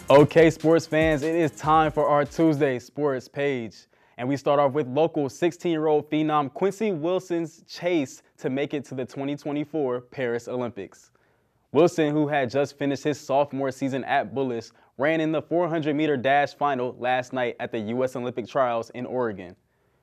Okay, sports fans, it is time for our Tuesday sports page. And we start off with local 16-year-old phenom Quincy Wilson's chase to make it to the 2024 Paris Olympics. Wilson, who had just finished his sophomore season at Bullis, ran in the 400-meter dash final last night at the U.S. Olympic Trials in Oregon.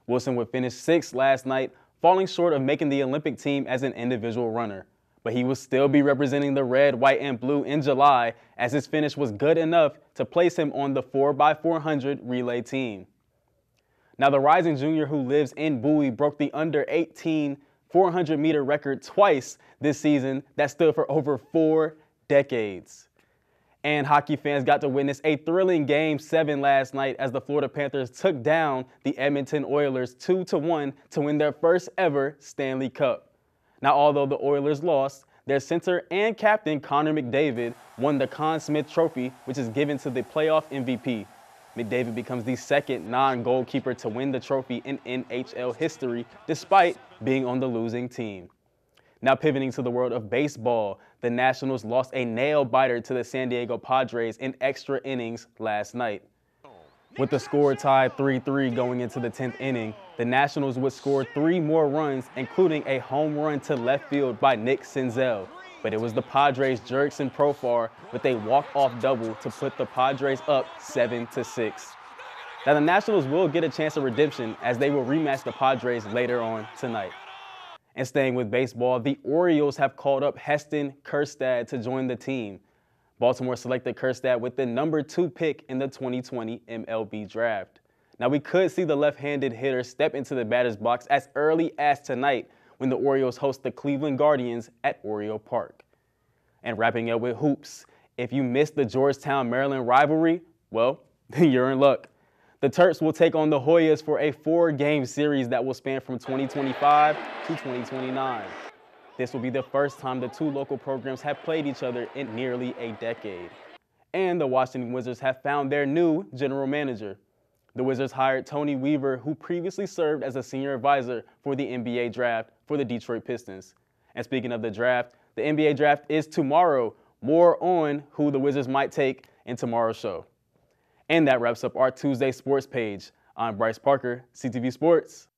Wilson would finish sixth last night, falling short of making the Olympic team as an individual runner. But he will still be representing the red, white, and blue in July, as his finish was good enough to place him on the 4x400 relay team. Now, the rising junior who lives in Bowie broke the under-18 400-meter record twice this season that stood for over 4 decades. And hockey fans got to witness a thrilling Game 7 last night as the Florida Panthers took down the Edmonton Oilers 2-1 to win their first ever Stanley Cup. Now, although the Oilers lost, their center and captain Connor McDavid won the Conn Smythe Trophy, which is given to the playoff MVP. McDavid becomes the second non-goalkeeper to win the trophy in NHL history, despite being on the losing team. Now pivoting to the world of baseball, the Nationals lost a nail-biter to the San Diego Padres in extra innings last night. With the score tied 3-3 going into the 10th inning, the Nationals would score 3 more runs, including a home run to left field by Nick Senzel. But it was the Padres' Jurickson Profar with a walk-off double to put the Padres up 7-6. Now the Nationals will get a chance of redemption as they will rematch the Padres later on tonight. And staying with baseball, the Orioles have called up Heston Kjerstad to join the team. Baltimore selected Kjerstad with the number 2 pick in the 2020 MLB draft. Now we could see the left-handed hitter step into the batter's box as early as tonight when the Orioles host the Cleveland Guardians at Oriole Park. And wrapping up with hoops, if you missed the Georgetown, Maryland rivalry, well, you're in luck. The Terps will take on the Hoyas for a 4-game series that will span from 2025 to 2029. This will be the first time the two local programs have played each other in nearly a decade. And the Washington Wizards have found their new general manager. The Wizards hired Tony Weaver, who previously served as a senior advisor for the NBA draft for the Detroit Pistons. And speaking of the draft, the NBA draft is tomorrow. More on who the Wizards might take in tomorrow's show. And that wraps up our Tuesday sports page. I'm Bryce Parker, CTV Sports.